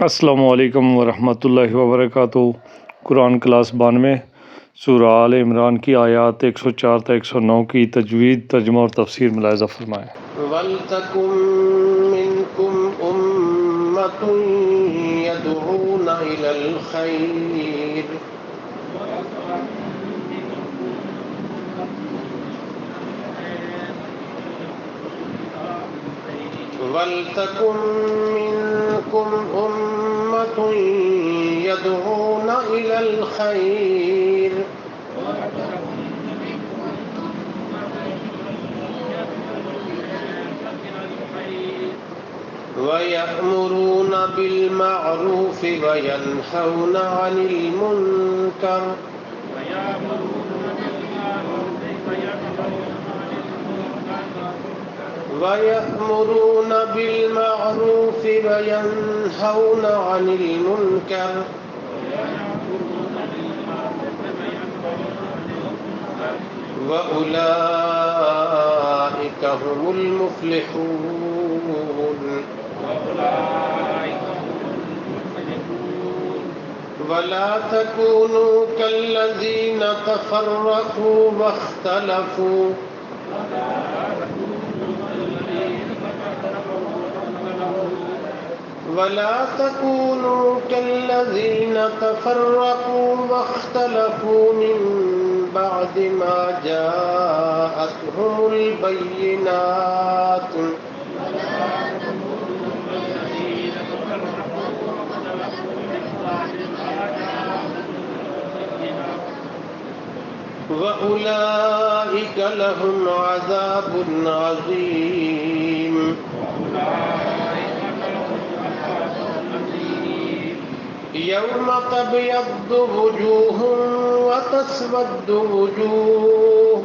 السلام علیکم ورحمۃ اللہ وبرکاتہ۔ قرآن کلاس 92 سورہ آل عمران کی آیات 104 تا 109 کی تجوید، ترجمہ اور تفسیر ملاحظہ فرمائیں۔ وَلْتَكُن مِّنكُمْ أُمَّةٌ يَدْعُونَ إِلَى الْخَيْرِ وَلْتَكُن مِّنكُمْ أُمَّةٌ يَدْعُونَ إِلَى الْخَيْرِ وَيَأْمُرُونَ بِالْمَعْرُوفِ وَيَنْهَوْنَ عَنِ الْمُنكَرِ وَيَأْمُرُونَ بِالْمَعْرُوفِ وَيَنْهَوْنَ عَنِ الْمُنكَرِ وَأُولَئِكَ هُمُ الْمُفْلِحُونَ وَلَا تَكُونُوا كَالَّذِينَ تَفَرَّقُوا وَاخْتَلَفُوا ولا تكونوا كالذين تفرقوا واختلفوا من بعد ما جاءتهم البينات وأولئك لهم عذاب عظيم يوم تبيض وجوه وتسود وجوه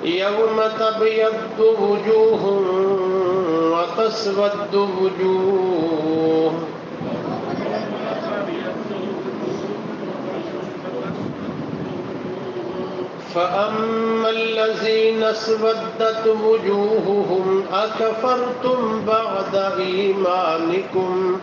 يوم تبيض وجوه وتسود وجوه فأما الذين اسودت وجوههم أكفرتم بعد إيمانكم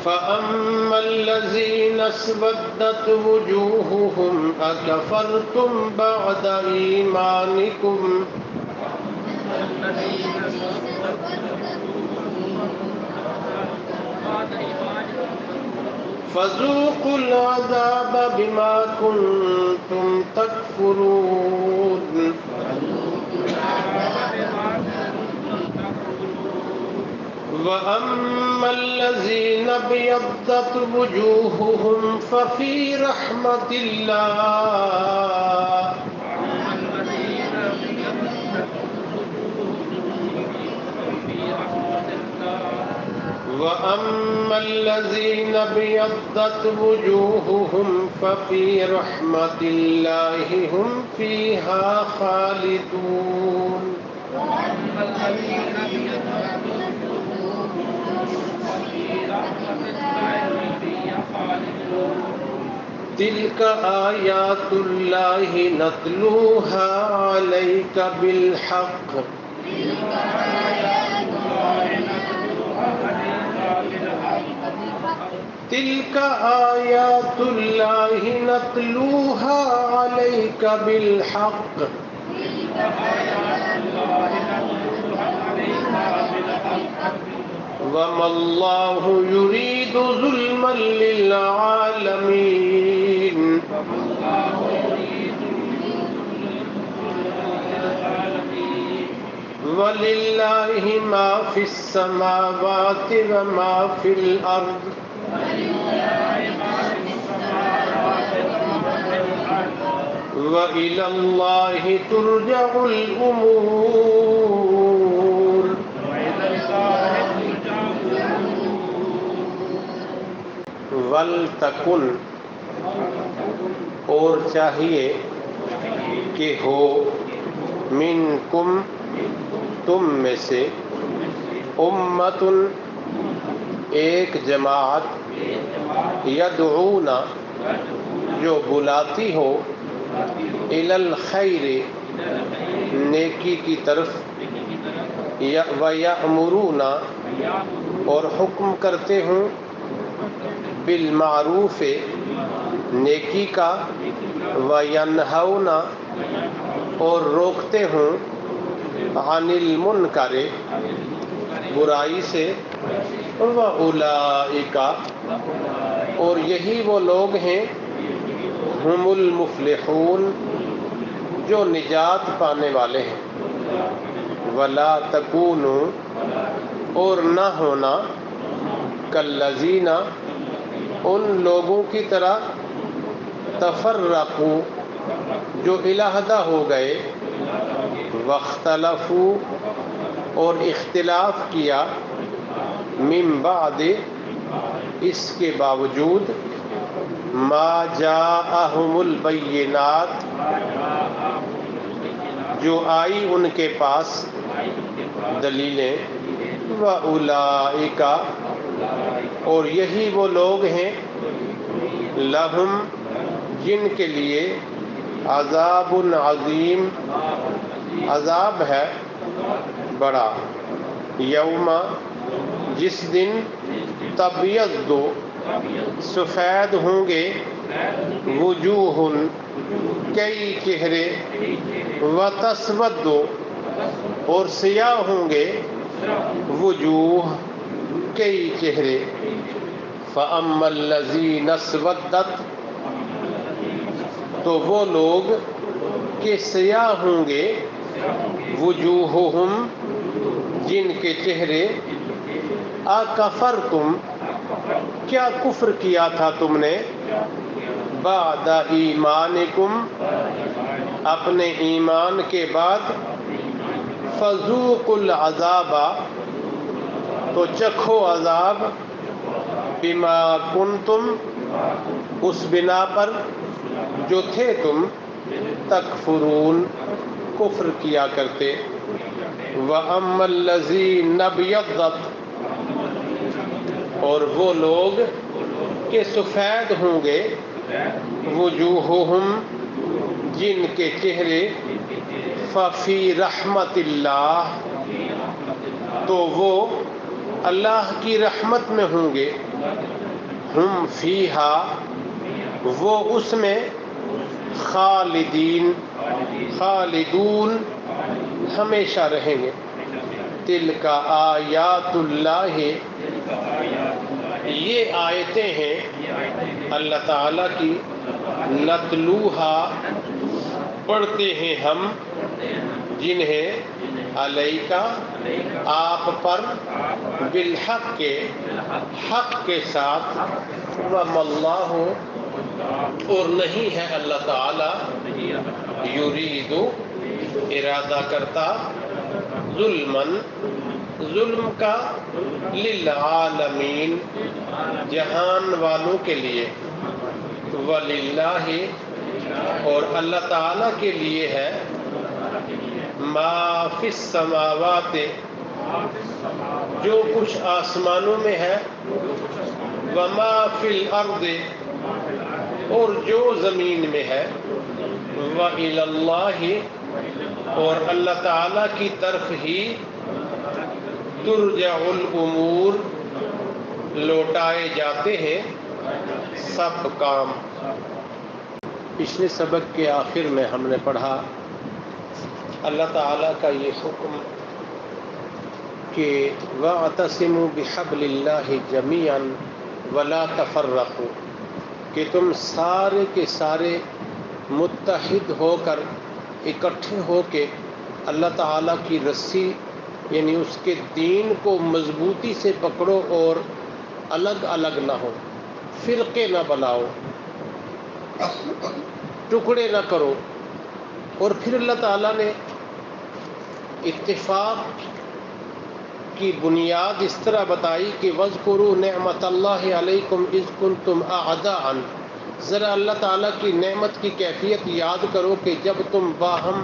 فأما الذين اسودت وجوههم أكفرتم بعد إيمانكم فذوقوا العذاب بما كنتم تكفرون وأما الذين ابيضت وجوههم ففي رحمة الله وأما الذين ابيضت وجوههم ففي رحمة الله هم فيها خالدون تلك آيات الله نتلوها عليك بالحق تلك آيات الله نتلوها عليك بالحق وما الله يريد ظلما للعالمين ولله ما في السماوات وما في الأرض وإلى الله ترجع الأمور وَلْتَكُنْ اور چاہیے کہ ہو منکم تم میں سے امتن ایک جماعت یدعون جو بلاتی ہو الی الخیر نیکی کی طرف وَيَأْمُرُونَ اور حکم کرتے ہوں بالمعروف نیکی کا وَيَنْهَوْنَ اور روکتے ہوں عن المنکر برائی سے وَأُولَئِکَ اور یہی وہ لوگ ہیں ہم المفلحون جو نجات پانے والے ہیں وَلَا تَكُونُوا اور نہ ہونا کالذین ان لوگوں کی طرح تفرقوا جو علیحدہ ہو گئے واختلفوا اور اختلاف کیا من بعد اس کے باوجود ما جاءہم البینات جو آئی ان کے پاس دلیلیں وَأُولَئِکَ اور یہی وہ لوگ ہیں لہم جن کے لیے عذاب عظیم عذاب ہے بڑا یوم جس دن تبیض سفید ہوں گے وجوہ کئی چہرے وتسود اور سیاہ ہوں گے وجوہ کئی چہرے فَأَمَّا الَّذِينَ اسْوَدَّتْ تو وہ لوگ کہ سیاہ ہوں گے وجوہہم جن کے چہرے اکفرتم کیا کفر کیا تھا تم نے بعد ایمانکم اپنے ایمان کے بعد فذوقوا العذاب تو چکھو عذاب بما کنتم اس بنا پر جو تھے تم تکفرون کفر کیا کرتے وَأَمَّا الَّذِينَ ابْيَضَّتْ اور وہ لوگ کہ سفید ہوں گے وجوہہم جن کے چہرے ففی رحمت اللہ تو وہ اللہ کی رحمت میں ہوں گے ہم فیہا وہ اس میں خالدون ہمیشہ رہیں گے تلک آیات اللہ یہ آیتیں ہیں اللہ تعالیٰ کی نتلوہا پڑھتے ہیں ہم جنہیں علیکا آپ پر بالحق کے حق کے ساتھ وما اللہ اور نہیں ہے اللہ تعالی یرید ارادہ کرتا ظلمن ظلم کا للعالمین جہان والوں کے لیے وللہ اور اللہ تعالی کے لیے ہے ما فی السماوات جو کچھ آسمانوں میں ہے وما فی الارض اور جو زمین میں ہے وإلی اللہ اور اللہ تعالی کی طرف ہی ترجع الامور لوٹائے جاتے ہیں سب کام۔ پچھلے سبق کے آخر میں ہم نے پڑھا اللہ تعالیٰ کا یہ حکم کہ وَاعْتَصِمُوا بِحَبْلِ اللَّهِ جَمِيعًا وَلَا تَفَرَّقُوا کہ تم سارے کے سارے متحد ہو کر اکٹھے ہو کے اللہ تعالیٰ کی رسی یعنی اس کے دین کو مضبوطی سے پکڑو اور الگ الگ نہ ہو، فرقے نہ بناؤ، ٹکڑے نہ کرو۔ اور پھر اللہ تعالیٰ نے اتفاق کی بنیاد اس طرح بتائی کہ وَاذْكُرُوا نِعْمَةَ اللَّهِ عَلَيْكُمْ إِذْ كُنْتُمْ أَعْدَاءً ذرا اللہ تعالیٰ کی نعمت کی کیفیت یاد کرو کہ جب تم باہم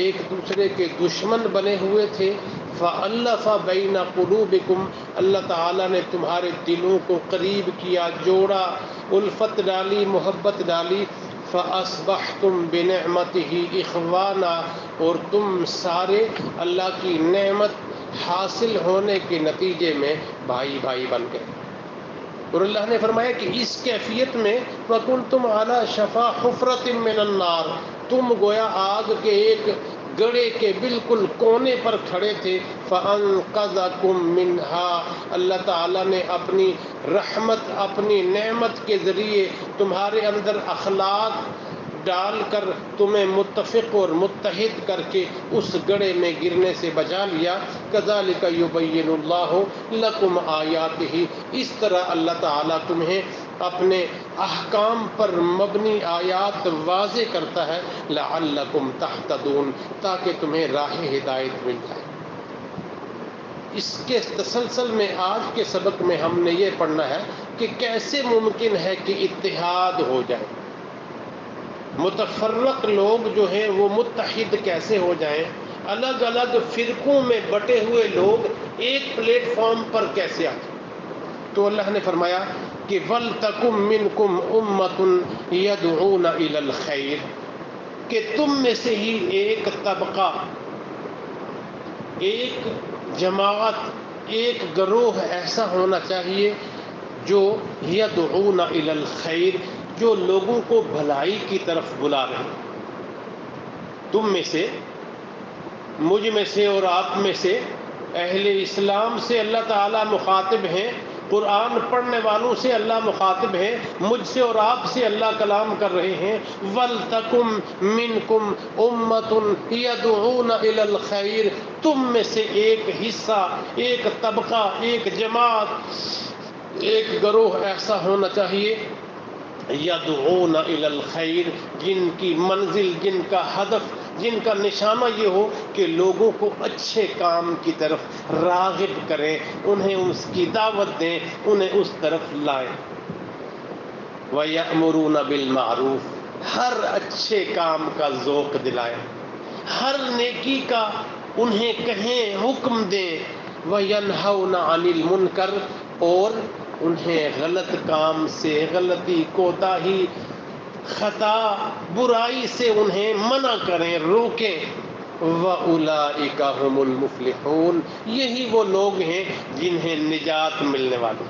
ایک دوسرے کے دشمن بنے ہوئے تھے فَأَلَّفَ بَيْنَ قُلُوبِكُمْ، اللہ تعالیٰ نے تمہارے دلوں کو قریب کیا، جوڑا، الفت ڈالی، محبت ڈالی۔ فَأَصْبَحْتُمْ بِنِعْمَتِهِ إِخْوَانًا، اور تم سارے اللہ کی نعمت حاصل ہونے کے نتیجے میں بھائی بھائی بن گئے۔ اور اللہ نے فرمایا کہ اس کیفیت میں وَكُنْتُمْ عَلَى شَفَا حُفْرَةٍ مِّنَ النَّارِ، تم گویا آگ کے ایک گڑھے کے بالکل کونے پر کھڑے تھے۔ فَأَنْقَذَكُم مِّنْهَا، اللہ تعالیٰ نے اپنی رحمت، اپنی نعمت کے ذریعے تمہارے اندر اخلاق ڈال کر تمہیں متفق اور متحد کر کے اس گڑھے میں گرنے سے بچا لیا۔ كَذَلِكَ يُبَيِّنُ اللَّهُ لَكُمْ آيَاتِهِ، اس طرح اللہ تعالیٰ تمہیں اپنے احکام پر مبنی آیات واضح کرتا ہے، لعلکم تہتدون، تاکہ تمہیں راہ ہدایت مل جائے۔ اس کے تسلسل میں آج کے سبق میں ہم نے یہ پڑھنا ہے کہ کیسے ممکن ہے کہ اتحاد ہو جائے، متفرق لوگ جو ہیں وہ متحد کیسے ہو جائیں، الگ الگ فرقوں میں بٹے ہوئے لوگ ایک پلیٹ فارم پر کیسے آ جائیں۔ تو اللہ نے فرمایا کہ وَلْتَكُمْ مِنْكُمْ أُمَّةٌ يَدْعُونَ إِلَى الْخَيْرِ، کہ تم میں سے ہی ایک طبقہ، ایک جماعت، ایک گروہ ایسا ہونا چاہیے جو يَدْعُونَ إِلَى الْخَيْرِ، جو لوگوں کو بھلائی کی طرف بلا رہے ہیں۔ تم میں سے، مجھ میں سے اور آپ میں سے، اہل اسلام سے اللہ تعالیٰ مخاطب ہیں، قرآن پڑھنے والوں سے اللہ مخاطب ہیں، مجھ سے اور آپ سے اللہ کلام کر رہے ہیں۔ وَلْتَكُمْ مِنْكُمْ أُمَّةٌ يَدْعُونَ إِلَى الْخَيْرِ، تم میں سے ایک حصہ، ایک طبقہ، ایک جماعت، ایک گروہ ایسا ہونا چاہیے یدعون الی الخیر، جن کی منزل، جن کا ہدف، جن کا نشانہ یہ ہو کہ لوگوں کو اچھے کام کی طرف راغب کریں، انہیں اس کی دعوت دیں، انہیں اس طرف لائیں۔ وَيَأْمُرُونَ بِالْمَعْرُوفِ، ہر اچھے کام کا ذوق دلائیں، ہر نیکی کا انہیں کہیں، حکم دیں۔ وَيَنْهَوْنَ عَنِ الْمُنْكَرِ، اور انہیں غلط کام سے، غلطی، کوتاہی، خطا، برائی سے انہیں منع کریں، روکیں۔ وَأُولَئِكَ هُمُ الْمُفْلِحُونَ، یہی وہ لوگ ہیں جنہیں نجات ملنے والی۔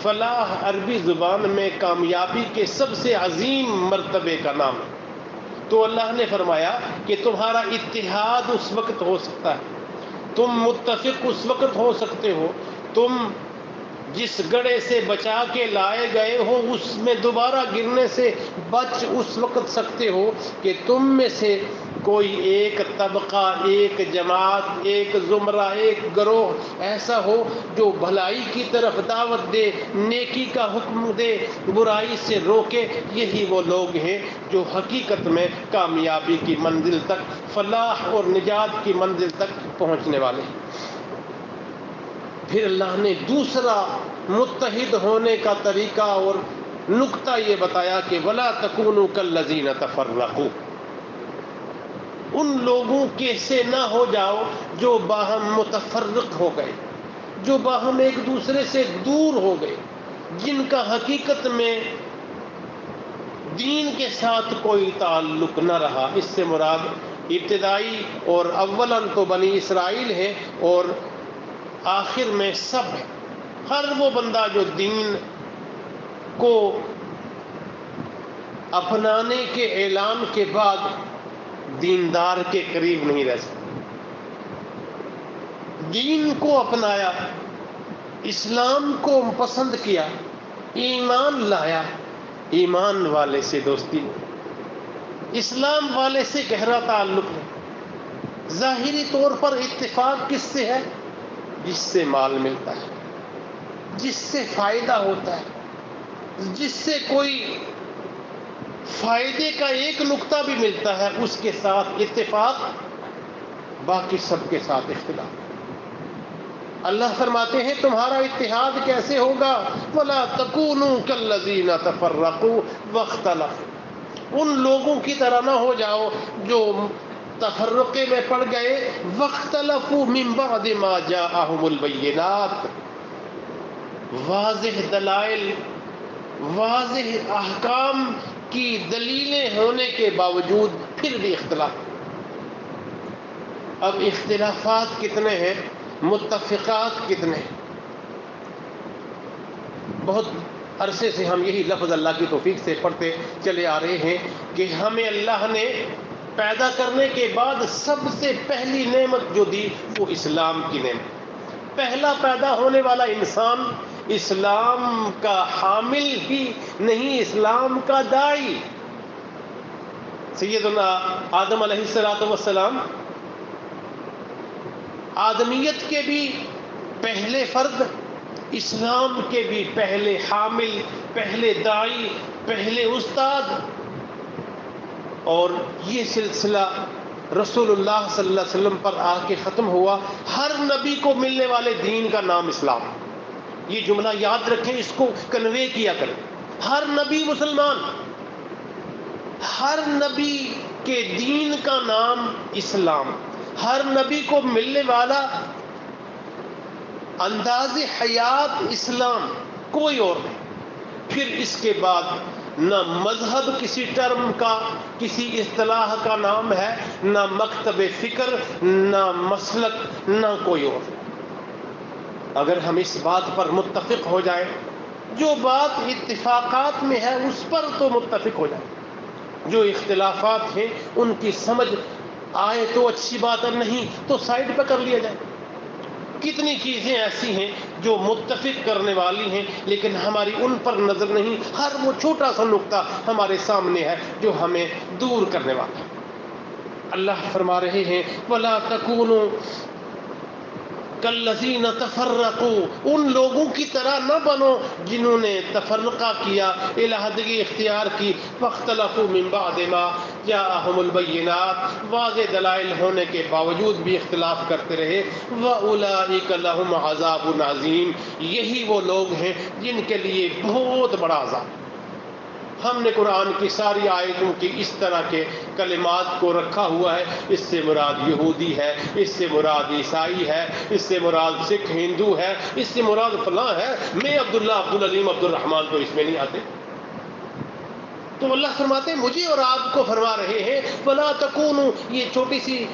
فلاح عربی زبان میں کامیابی کے سب سے عظیم مرتبے کا نام ہے۔ تو اللہ نے فرمایا کہ تمہارا اتحاد اس وقت ہو سکتا ہے، تم متفق اس وقت ہو سکتے ہو، تم جس گڑھے سے بچا کے لائے گئے ہو اس میں دوبارہ گرنے سے بچ اس وقت سکتے ہو کہ تم میں سے کوئی ایک طبقہ، ایک جماعت، ایک زمرہ، ایک گروہ ایسا ہو جو بھلائی کی طرف دعوت دے، نیکی کا حکم دے، برائی سے روکے۔ یہی وہ لوگ ہیں جو حقیقت میں کامیابی کی منزل تک، فلاح اور نجات کی منزل تک پہنچنے والے ہیں۔ پھر اللہ نے دوسرا متحد ہونے کا طریقہ اور نقطہ یہ بتایا کہ وَلَا تَكُونُوا كَالَّذِينَ تَفَرَّقُوا، ان لوگوں کے سے نہ ہو جاؤ جو باہم متفرق ہو گئے، جو باہم ایک دوسرے سے دور ہو گئے، جن کا حقیقت میں دین کے ساتھ کوئی تعلق نہ رہا۔ اس سے مراد ابتدائی اور اولاً تو بنی اسرائیل ہے، اور آخر میں سب ہے، ہر وہ بندہ جو دین کو اپنانے کے اعلان کے بعد دیندار کے قریب نہیں رہ سکتا۔ دین کو اپنایا، اسلام کو پسند کیا، ایمان لایا، ایمان والے سے دوستی، اسلام والے سے گہرا تعلق ہے۔ ظاہری طور پر اتفاق کس سے ہے؟ جس سے مال ملتا ہے، جس سے فائدہ ہوتا ہے، جس سے کوئی فائدے کا ایک نقطہ بھی ملتا ہے، اس کے ساتھ اتفاق، باقی سب کے ساتھ اختلاف۔ اللہ فرماتے ہیں تمہارا اتحاد کیسے ہوگا؟ وَلَا تَكُونُوا كَالَّذِينَ تَفَرَّقُوا وَاخْتَلَفُوا، ان لوگوں کی طرح نہ ہو جاؤ جو تفرقے میں پڑ گئے. وَاخْتَلَفُوا مِن بَعْدِ مَا جَاءَهُمُ الْبَيِّنَاتُ. واضح دلائل، واضح احکام کی دلیلیں ہونے کے باوجود پھر بھی اختلاف. اب اختلافات کتنے ہیں، متفقات کتنے ہیں؟ بہت عرصے سے ہم یہی لفظ اللہ کی توفیق سے پڑھتے چلے آ رہے ہیں کہ ہمیں اللہ نے پیدا کرنے کے بعد سب سے پہلی نعمت جو دی وہ اسلام کی نعمت. پہلا پیدا ہونے والا انسان اسلام کا حامل ہی نہیں، اسلام کا داعی. سیدنا آدم علیہ السلام آدمیت کے بھی پہلے فرد، اسلام کے بھی پہلے حامل، پہلے داعی، پہلے استاد. اور یہ سلسلہ رسول اللہ صلی اللہ علیہ وسلم پر آ کے ختم ہوا. ہر نبی کو ملنے والے دین کا نام اسلام. یہ جملہ یاد رکھیں، اس کو کنوے کیا کریں. ہر نبی مسلمان، ہر نبی کے دین کا نام اسلام. ہر نبی کو ملنے والا انداز حیات اسلام، کوئی اور نہیں. پھر اس کے بعد نہ مذہب کسی ٹرم کا، کسی اصطلاح کا نام ہے، نہ مکتب فکر، نہ مسلک، نہ کوئی اور. اگر ہم اس بات پر متفق ہو جائیں، جو بات اتفاقات میں ہے اس پر تو متفق ہو جائیں. جو اختلافات ہیں ان کی سمجھ آئے تو اچھی بات ہے، نہیں تو سائڈ پہ کر لیا جائے. کتنی چیزیں ایسی ہیں جو متفق کرنے والی ہیں لیکن ہماری ان پر نظر نہیں. ہر وہ چھوٹا سا نقطہ ہمارے سامنے ہے جو ہمیں دور کرنے والا ہے. اللہ فرما رہے ہیں وَلَا تَكُونُوا كَالَّذِينَ تَفَرَّقُوا. ان لوگوں کی طرح نہ بنو جنہوں نے تفرقہ کیا، علیحدگی اختیار کی. فَاخْتَلَفُوا مِن بَعْدِ مَا جَاءَهُمُ الْبَيِّنَاتُ. واضح دلائل ہونے کے باوجود بھی اختلاف کرتے رہے. وَأُولَٰئِكَ لَهُمْ عَذَابٌ عَظِيمٌ. یہی وہ لوگ ہیں جن کے لیے بہت بڑا عذاب. ہم نے قرآن کی ساری آیتوں کی اس طرح کے کلمات کو رکھا ہوا ہے. اس سے مراد یہودی ہے، اس سے مراد عیسائی ہے، اس سے مراد سکھ ہندو ہے، اس سے مراد فلاں ہے. میں عبداللہ، عبدالعلیم، عبدالرحمان تو اس میں نہیں آتے. تو اللہ فرماتے ہیں مجھے اور آپ کو فرما رہے ہیں وَلَا تَكُونُوا. یہ چھوٹی سی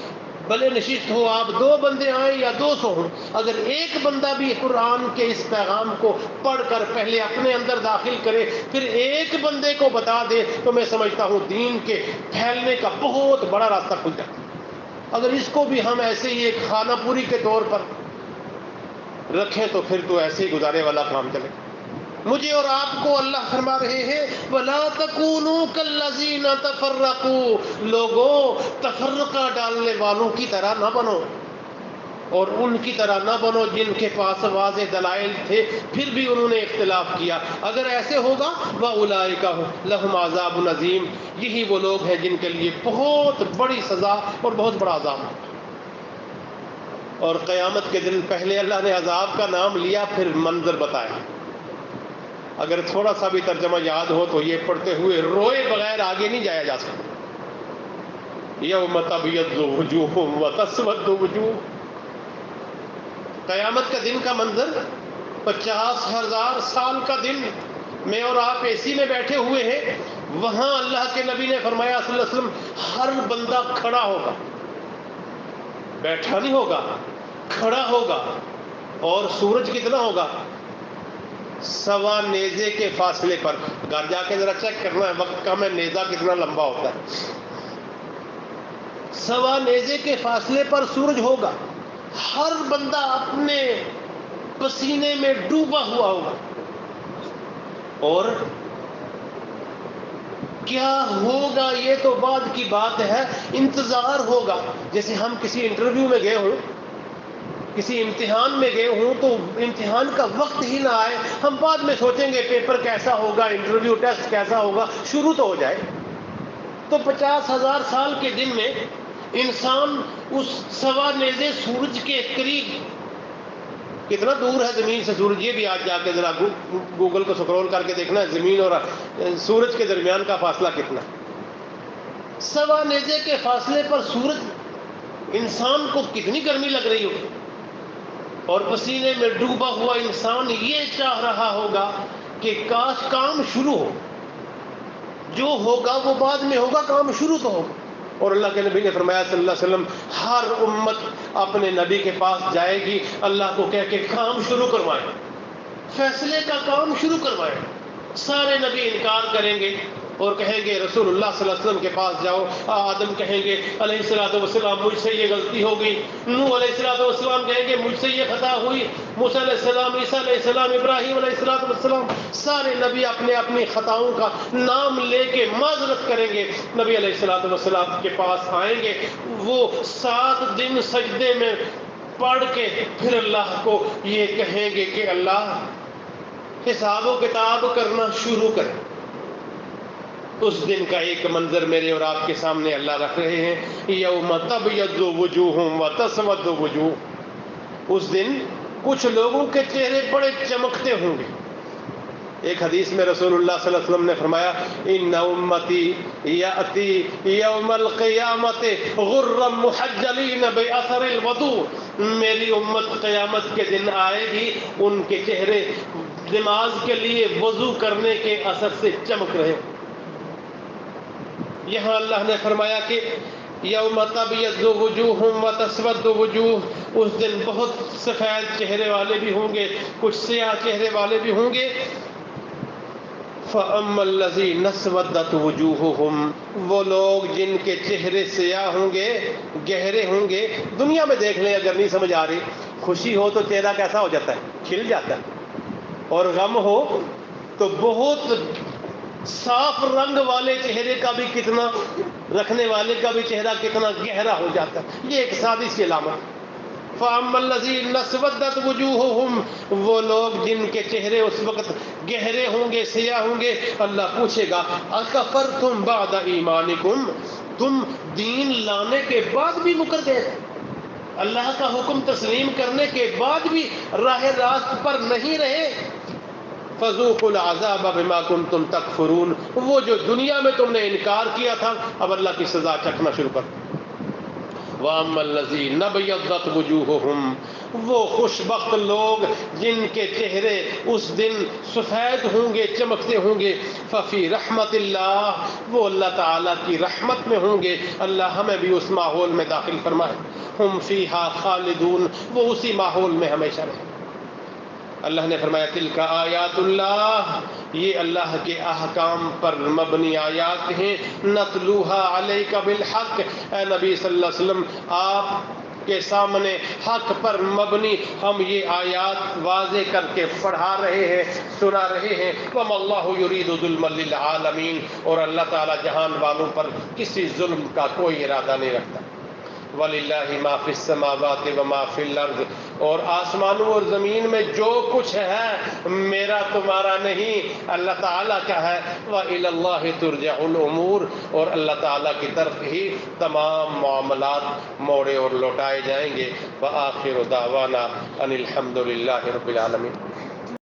بلے نشست ہو، آپ 2 بندے آئیں یا 200 ہوں، اگر ایک بندہ بھی قرآن کے اس پیغام کو پڑھ کر پہلے اپنے اندر داخل کرے پھر ایک بندے کو بتا دے تو میں سمجھتا ہوں دین کے پھیلنے کا بہت بڑا راستہ کھل جاتا ہے. اگر اس کو بھی ہم ایسے ہی ایک خانہ پوری کے طور پر رکھیں تو پھر تو ایسے ہی گزارے والا کام چلے. مجھے اور آپ کو اللہ فرما رہے ہیں وَلَا تَكُونُوا كَالَّذِينَ تَفَرَّقُوا. لوگوں تفرقہ ڈالنے والوں کی طرح نہ بنو، اور ان کی طرح نہ بنو جن کے پاس واضح دلائل تھے پھر بھی انہوں نے اختلاف کیا. اگر ایسے ہوگا وَأُولَٰئِكَ لَهُمْ عَذَابٌ عَظِيمٌ. یہی وہ لوگ ہیں جن کے لیے بہت بڑی سزا اور بہت بڑا عذاب. اور قیامت کے دن پہلے اللہ نے عذاب کا نام لیا پھر منظر بتایا. اگر تھوڑا سا بھی ترجمہ یاد ہو تو یہ پڑھتے ہوئے روئے بغیر آگے نہیں جایا جا سکتا. یوم تبیض وجوہ وتسود وجوہ. قیامت کا دن کا منظر 50,000 سال کا دن. میں اور آپ اے سی میں بیٹھے ہوئے ہیں، وہاں اللہ کے نبی نے فرمایا صلی اللہ علیہ وسلم ہر بندہ کھڑا ہوگا، بیٹھا نہیں ہوگا، کھڑا ہوگا. اور سورج کتنا ہوگا؟ 1.25 نیزے کے فاصلے پر. گھر جا کے ذرا چیک کرنا ہے، وقت کم ہے، نیزہ کتنا لمبا ہوتا ہے. 1.25 نیزے کے فاصلے پر سورج ہوگا. ہر بندہ اپنے پسینے میں ڈوبا ہوا ہوگا. اور کیا ہوگا یہ تو بعد کی بات ہے، انتظار ہوگا. جیسے ہم کسی انٹرویو میں گئے ہوں، کسی امتحان میں گئے ہوں تو امتحان کا وقت ہی نہ آئے، ہم بعد میں سوچیں گے پیپر کیسا ہوگا، انٹرویو ٹیسٹ کیسا ہوگا، شروع تو ہو جائے. تو 50,000 سال کے دن میں انسان اس 1.25 نیزے سورج کے قریب، کتنا دور ہے زمین سے سورج؟ یہ بھی آج جا کے ذرا گوگل کو سکرول کر کے دیکھنا ہے زمین اور سورج کے درمیان کا فاصلہ کتنا. سوا نیزے کے فاصلے پر سورج انسان کو کتنی گرمی لگ رہی ہوگی، اور پسینے میں ڈوبا ہوا انسان یہ چاہ رہا ہوگا کہ کاش کام شروع ہو، جو ہوگا وہ بعد میں ہوگا، کام شروع تو ہوگا۔ اور اللہ کے نبی نے فرمایا صلی اللہ علیہ وسلم، ہر امت اپنے نبی کے پاس جائے گی اللہ کو کہہ کے کام شروع کروائیں، فیصلے کا کام شروع کروائیں۔ سارے نبی انکار کریں گے اور کہیں گے رسول اللہ صلی اللہ علیہ وسلم کے پاس جاؤ۔ آدم کہیں گے علیہ الصلوۃ والسلام مجھ سے یہ غلطی ہو گئی، نوح علیہ الصلوۃ والسلام کہیں گے مجھ سے یہ خطا ہوئی، موسیٰ علیہ السلام، عیسیٰ علیہ السلام، ابراہیم علیہ الصلوۃ والسلام، سارے نبی اپنے اپنی خطاؤں کا نام لے کے معذرت کریں گے، نبی علیہ الصلوۃ والسلام کے پاس آئیں گے، وہ 7 دن سجدے میں پڑھ کے پھر اللہ کو یہ کہیں گے کہ اللہ حساب و کتاب کرنا شروع کریں۔ اس دن کا ایک منظر میرے اور آپ کے سامنے اللہ رکھ رہے ہیں، یوم تبیض وجوہ وتسود وجوہ۔ اس دن کچھ لوگوں کے چہرے بڑے چمکتے ہوں گے۔ ایک حدیث میں رسول اللہ صلی اللہ علیہ وسلم نے فرمایا، ان امتی یاتی یوم القیامت غرا محجلین باثر الوضوء، میری امت قیامت کے دن آئے گی ان کے چہرے نماز کے لیے وضو کرنے کے اثر سے چمک رہے۔ یہاں اللہ نے فرمایا کہ یوم تبیض وجوہ وتسود وجوہ، اس دن بہت سفید چہرے والے بھی ہوں گے، کچھ سیاہ چہرے والے بھی ہوں گے۔ فَأَمَّا الَّذِينَ اسْوَدَّتْ وُجُوهُهُمْ، وہ لوگ جن کے چہرے سیاہ ہوں گے، گہرے ہوں گے۔ دنیا میں دیکھ لیں اگر نہیں سمجھ آ رہی، خوشی ہو تو چہرہ کیسا ہو جاتا ہے، کھل جاتا ہے، اور غم ہو تو بہت صاف رنگ والے چہرے کا بھی کتنا، رکھنے والے کا بھی چہرہ کتنا گہرا ہو جاتا ہے۔ یہ ایک سادی سی علامت۔ فَأَمَّا الَّذِينَ اسْوَدَّتْ وُجُوهُهُمْ، وہ لوگ جن کے چہرے اس وقت گہرے ہوں گے، سیاہ ہوں گے، اللہ پوچھے گا اَكَفَرْتُمْ بَعْدَ ایمانکم، تم دین لانے کے بعد بھی مکر گئے، اللہ کا حکم تسلیم کرنے کے بعد بھی راہ راست پر نہیں رہے۔ فَذُوقُوا الْعَذَابَ بِمَا كُنتُمْ تَكْفُرُونَ، وہ جو دنیا میں تم نے انکار کیا تھا اب اللہ کی سزا چکھنا شروع کر۔ وَأَمَّا الَّذِينَ ابْيَضَّتْ وُجُوهُهُمْ، وہ خوش بخت لوگ جن کے چہرے اس دن سفید ہوں گے، چمکتے ہوں گے، فَفِي رَحْمَةِ اللَّهِ، وہ اللہ تعالیٰ کی رحمت میں ہوں گے۔ اللہ ہمیں بھی اس ماحول میں داخل فرمائے۔ هُمْ فِيهَا خَالِدُونَ، وہ اسی ماحول میں ہمیشہ رہیں۔ اللہ نے فرمایا تلک آیات اللہ، یہ اللہ کے احکام پر مبنی آیات ہیں، نتلوہا علیک بالحق، اے نبی صلی اللہ علیہ وسلم آپ کے سامنے حق پر مبنی ہم یہ آیات واضح کر کے پڑھا رہے ہیں، سنا رہے ہیں۔ وما اللہ یرید ظلما للعالمین، اور اللہ تعالی جہان والوں پر کسی ظلم کا کوئی ارادہ نہیں رکھتا۔ وَلِلَّهِ مَا فِي السَّمَاوَاتِ وَمَا فِي الْأَرْضِ، اور آسمانوں اور زمین میں جو کچھ ہے میرا تمہارا نہیں، اللہ تعالیٰ کا ہے۔ وَإِلَى اللَّهِ تُرْجَعُ الْأُمُورُ، اور اللہ تعالیٰ کی طرف ہی تمام معاملات موڑے اور لوٹائے جائیں گے۔ وَآخِرُ دَعْوَانَا أَنِ الْحَمْدُ لِلَّهِ رَبِّ الْعَالَمِينَ۔